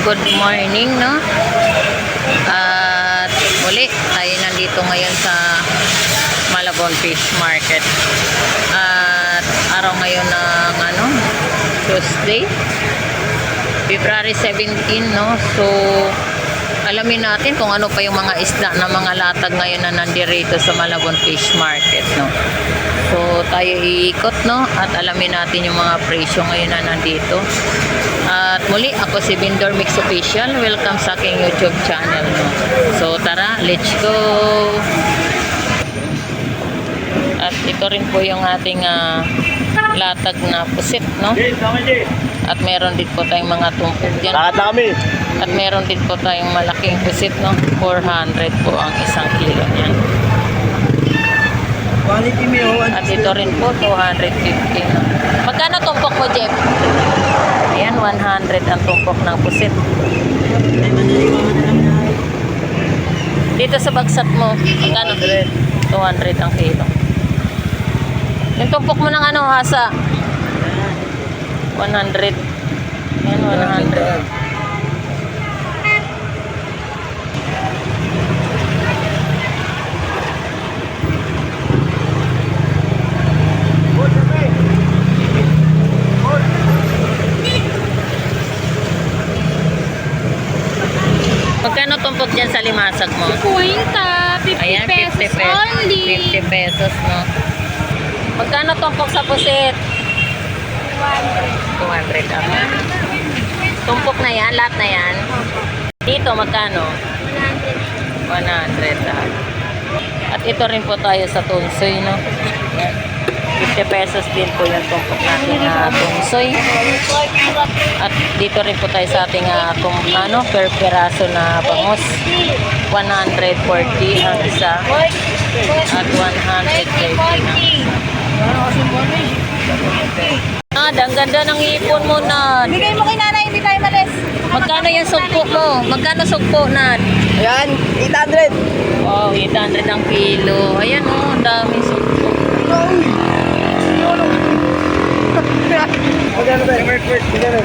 Good morning, no? At muli, tayo nandito ngayon sa Malabon Fish Market. At araw ngayon ng Tuesday, February 17, no? So, alamin natin kung ano pa yung mga isda na mga latag ngayon na nandirito sa Malabon Fish Market, no? So, tayo iikot, no? At alamin natin yung mga presyo ngayon na nandito. At muli, ako si Vendor Mix Official. Welcome sa aking YouTube channel, no? So, tara, let's go! At ito rin po yung ating latag na pusit, no? At meron din po tayong mga tumpok dyan. At meron din po tayong malaking pusit, no? 400 po ang isang kilo niyan. At ito rin po, 250, no? Magkano tumpok mo, Jeff? Ayan, 100 ang tumpok ng pusit. Dito sa bagsat mo, magkano? 200 ang kilo. Yung tumpok mo ng hasa? 100. Ayan, 100. Magkano tumpok dyan sa limasag mo? 50 Ayan, 50 pesos pesos. only. 50 pesos, no? Magkano tumpok sa pusit? 200 ako. Tumpok na yan, lahat na yan. Dito, magkano? 100 ah. At ito rin po tayo sa tunsoy, no? 50 pesos din po yung tumpok natin na tunsoy. At dito rin po tayo sa ating per peraso na bangus. 140 ang isa. At 130 ang isa. Ang ganda ng ipon mo na. Bigay mo kay nanay, hindi tayo malis. Magkano yung sugpo mo? Magkano sugpo na? Ayan, 800. Wow, 800 ang kilo. Ayan ang dami sugpo. Magkano ba? Magkano?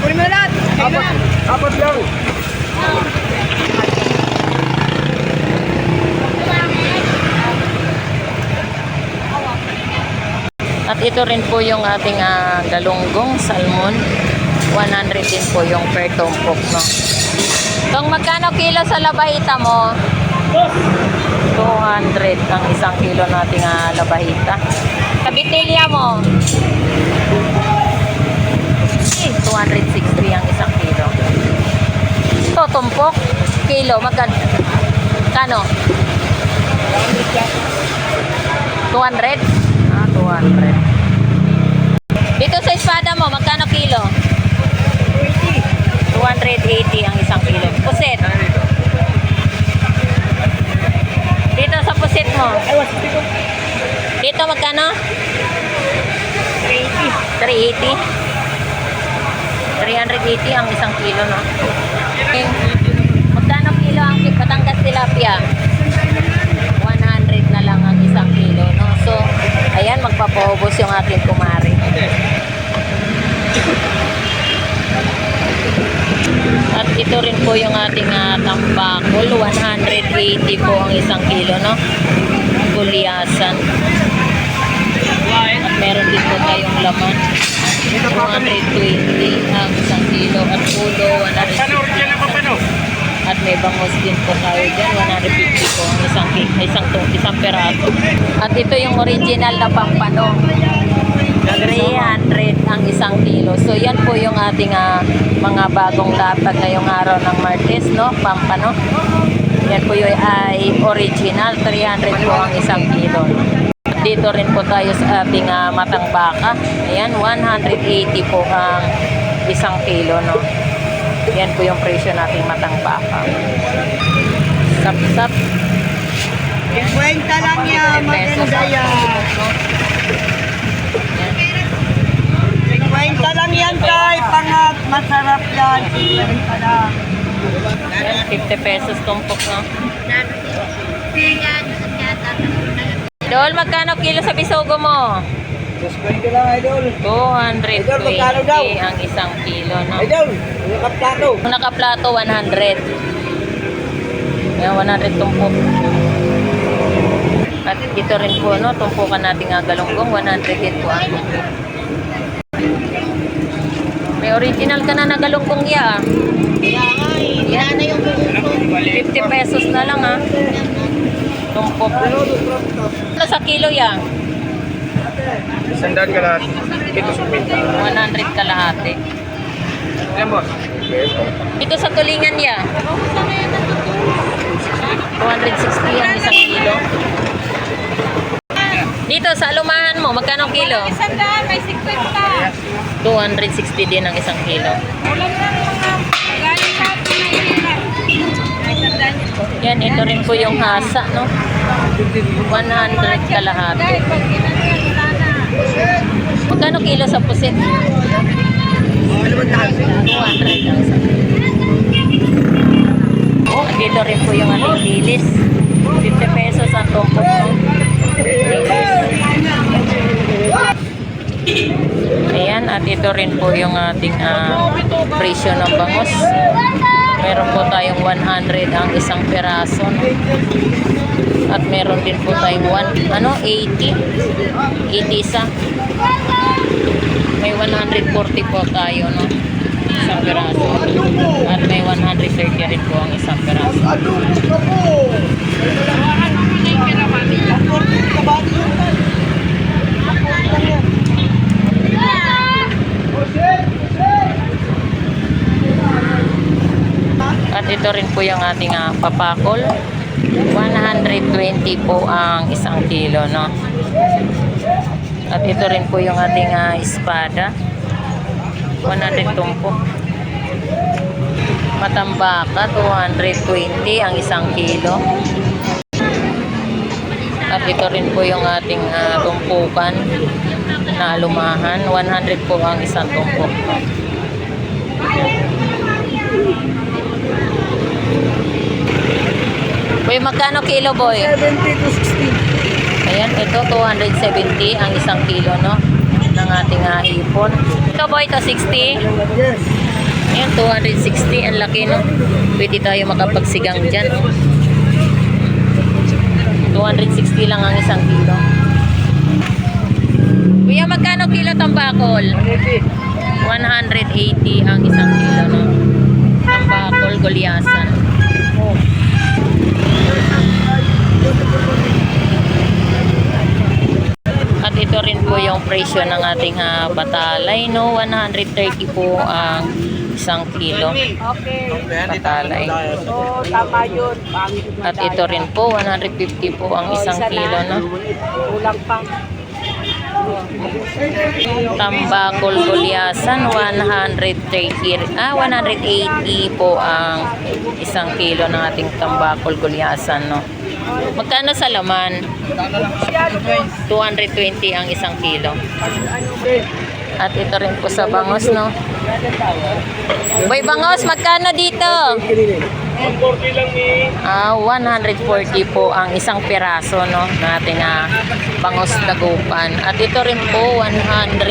Kunin mo na lahat. Apat lang. At ito rin po yung ating galunggong salmon. 100 din po yung per tumpok, no? Kung magkano kilo sa labahita mo? 200 ang isang kilo nating labahita. Kabitilya mo? 260 ang isang kilo. Ito, tumpok. Kilo, magkano? Kano? 200? 200. Dito sa espada mo, magkano kilo? 280 ang isang kilo. Pusit. Dito sa pusit mo. Dito magkano? 380. 380 ang isang kilo, no? Magkano kilo ang Batangas tilapia? 100 na lang ang isang kilo, no? So, ayan, magpapaubos yung ating kumari. At ito rin po yung ating tambakol. 180 po ang isang kilo, no? Gulyasan. At meron din po tayong laman. 220 ang isang kilo. At ulo, 150. At may bangus din po tayo dyan. 150 po ang isang peraso. At ito yung original na pampano. 300 ang isang kilo. So, yan po yung ating mga bagong latag ngayong araw ng Martes, no? Pampano. Yan po yung ay original. 300 po ang isang kilo. At dito rin po tayo sa ating matang baka. Ayan, 180 po ang isang kilo, no? Yan po yung presyo nating matang baka. Sap-sap. 50 lang yan, maganda yan. 50 lang yan, kay pangat. Masarap yan. 50 lang. 50 pesos tumpok, no? Dol, magkano kilo sa bisogo mo? Just going ka lang, idol. 220 ang isang kilo, no? Idol, yung kaplato. Kung nakaplato, 100. Yan, 100 tumpok. At ito rin po, no, tumpukan natin nga galunggong, 100 din po ang tumpok. May original ka na na galunggong ya. Yan na yung 50 pesos na lang, ha. Tumpok. Ano sa kilo ya? Sandaan ka lahat. Ito sa pinta. 100 kalahati. Ilan boss? Dito sa tulingan ya. 260 ang isang kilo. Dito sa alumahan mo, magkano kilo? Sandaan, may 50. 260 din ang isang kilo. Ulam lang mga galing sa atin na ilan. May sandaan yun. Yan, ito rin po yung hasa, no? 100 kalahati. Dahil pag ginanyan, wala na. Magkano kilo sa pusit? 200 ang isang kilo. Dito rin po yung ating dilis. 50 pesos ang tumpok, no? Ayan, at ito rin po yung ating presyo ng bangus. Meron po tayong 100 ang isang peraso, no? At meron din po tayong 80 isa. May 140 po tayo, no? Isang peraso. At may 130 rin po ang isang peraso. At ito rin po yung ating papakol. 120 po ang isang kilo, no? At ito rin po yung ating espada. 100 tumpok. Matambaka, 220 ang isang kilo. At ito rin po yung ating tumpukan na alumahan. 100 po ang isang tumpok. Boy, magkano kilo, boy? 70 to 60. Ayan, ito 270 ang isang kilo, no? Ng ating hipon. Ito, boy, ito 60. Yes. Ayan, 260. Ang laki, no? Pwede tayo makapagsigang dyan. 260 lang ang isang kilo. Kuya, magkano kilo tambakol? 180 ang isang kilo, no? Tambakol, gulyasan. At ito rin po yung presyo ng ating batalay, no? 130 po ang isang kilo. Okay. Batalay. So, tama yun. At ito rin po, 150 po ang isang kilo, no? Kulang pang. Tambakol gulyasan, 180 po ang isang kilo ng ating tambakol gulyasan, no? Magkano sa laman? 220 ang isang kilo. At ito rin po sa bangos, no? Boy, bangos, magkano dito? 140 po ang isang piraso, no, ng ating bangos dagupan. At ito rin po 120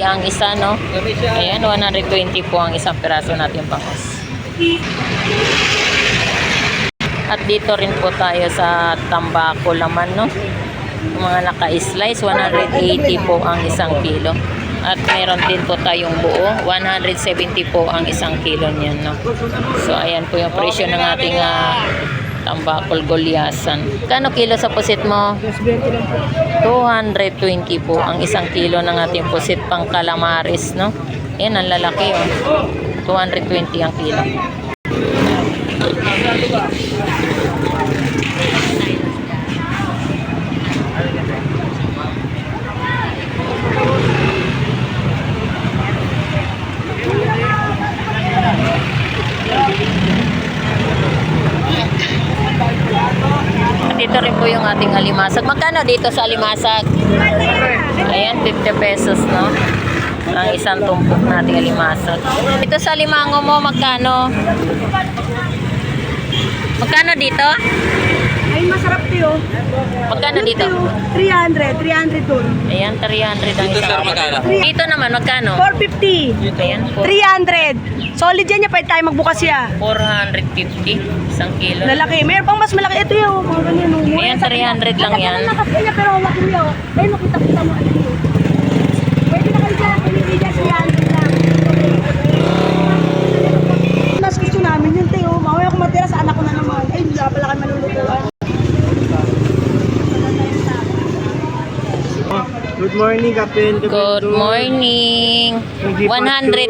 ang isa, no. Ayan, 120 po ang isang piraso natin bangos. At dito rin po tayo sa tambako laman, no. Yung mga naka-slice, 180 po ang isang kilo. At meron din po tayong buo, 170 po ang isang kilo niyan, no. So ayan po yung presyo ng ating tambakol gulyasan. Kano kilo sa pusit mo? 220 po ang isang kilo ng ating pusit pang calamares, no. Ayan, ang lalaki, oh. 220 ang kilo. At ito rin po yung ating alimasag. Magkano dito sa alimasag? Ayan, 50 pesos, no? Ang isang tumpok nating alimasag. Ito sa limango mo, magkano? Magkano dito? Ay, masarap to yun. Magkano dito? 300 doon. Ayan, 300 ang isang kilo. Dito naman, magkano? 450. Ayan, 300. Solid yan niya, pwede tayo magbukas ya. 450 isang kilo. Lalaki. Mayroon pang mas malaki. Ito yun. Mga ganyan. Mura Ayan, sa 300 lang yan. Nakapin niya, pero wala ko yun. Ayun, nakita mo. Ano yun? Pwede na kayo dyan. Pinigay dyan 300 lang. Mas gusto namin yun, Teo. Mamaya ako matira sa anak ko na naman. Ay, hindi pala kayo malulutuan. Good morning, Kapin. Good morning. 100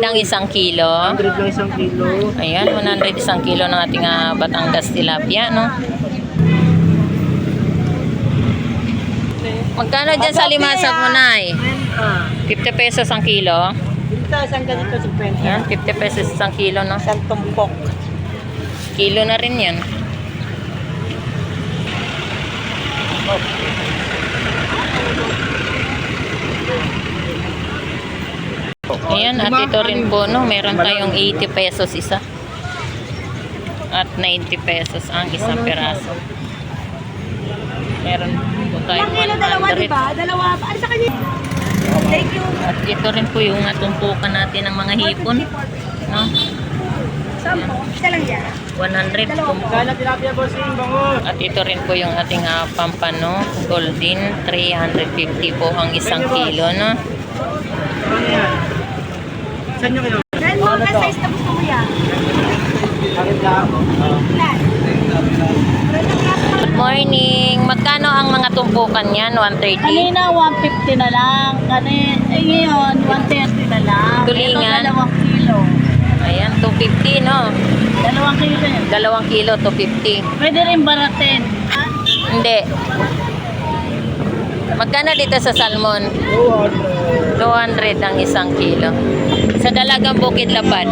ang isang kilo. 100 lang isang kilo. Ayan, 100 isang kilo ng ating Batangas tilapia, no? Magkano dyan sa limasag mo, Nay? 50 pesos ang kilo. Dito, isang ganito, 50. Ayan, 50 pesos isang kilo, no? Isang tumpok. Kilo na rin yan. Ayan, at ito rin po, no? Meron tayong 80 pesos isa. At 90 pesos ang isang peraso. Meron po tayong Ilang kilo, dalawa, 100. diba? Dalawa. Ano sa kanya? Thank you. At ito rin po yung natumpukan natin ng mga hipon. No? Sampo. Isa lang yan. 100 tumpo. Kala tilapia, bossing, bango. At ito rin po yung ating pampano, golden, 350 po ang isang kilo, no? Ano yan? Saan nyo kayo? Dahil mga size na gusto mo yan. Bakit lang? Ilan? Good morning! Magkano ang mga tumpukan yan? 130? Kanina 150 na lang. Ngayon 130 na lang. Tulingan? Ito 2 kilo. Ayan, 250, no? 2 kilo yun. 2 kilo, 250. Pwede rin baratin. Hindi. Magkano dito sa salmon? 200 ang isang kilo. Sa Dalagang Bukid Lapad.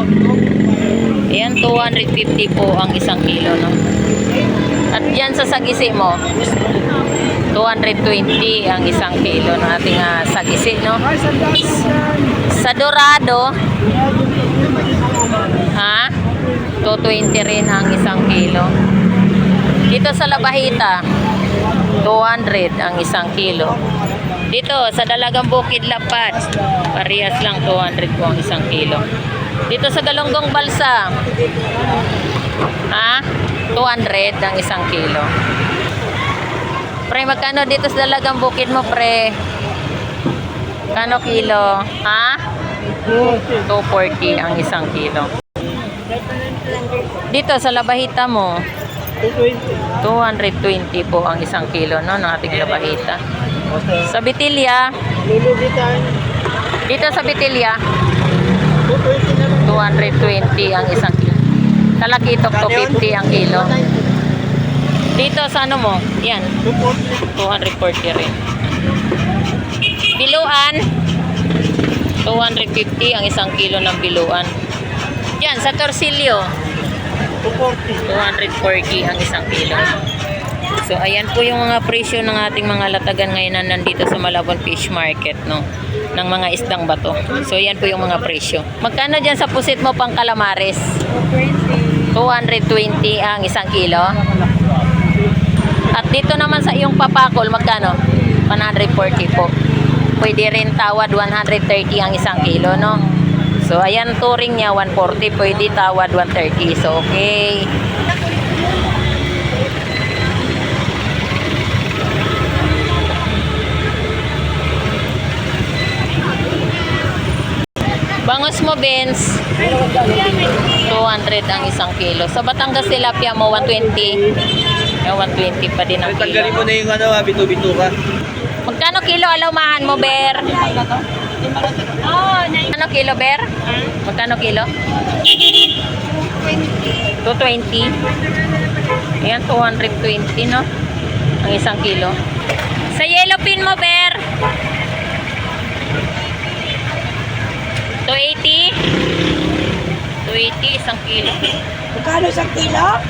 Ayan, 250 po ang isang kilo, no? At dyan sa Sagisi mo, 220 ang isang kilo ng ating Sagisi, no? Sa Dorado, 220 rin ang isang kilo. Dito sa Labahita, 200 ang isang kilo. Dito sa Dalagang Bukid Lapad, parehas lang 200 po ang isang kilo. Dito sa Galunggong Balsa, 200 ang isang kilo. Pre, magkano dito sa Dalagang Bukid mo, pre? Kano kilo? 240 ang isang kilo. Dito sa Labahita mo, 220 po ang isang kilo, no, ng ating Labahita. Sa Bitilya, Lulubitan. dito sa Bitilya, 220 na lang. 220 ang isang kilo. Talakitok, 250 ang kilo. Dito sa ano mo, yan, 240 rin. Biluan, 250 ang isang kilo ng biluan. Yan, sa Torsilyo, 240 ang isang kilo. So, ayan po yung mga presyo ng ating mga latagan ngayon na nandito sa Malabon Fish Market, no? Ng mga isdang bato. So, ayan po yung mga presyo. Magkano dyan sa pusit mo pang calamares? 220 ang isang kilo. At dito naman sa iyong papakol, magkano? 140 po. Pwede rin tawad 130 ang isang kilo, no? So, ayan, touring niya, 140. Pwede tawad 130. So, okay. Bangos mo, Benz. 200 ang isang kilo. Sa Batangas tilapia mo, 120. 120 pa din ang kilo. Tanggalin mo na yung bito-bito ka. Magkano kilo alawmahan mo, Ber? Ano kilo, Ber? Magkano kilo? 220. Ayan, 220, no? Ang isang kilo. Sa yellow pin mo, Ber? 280. 280 isang kilo. Magkano isang kilo?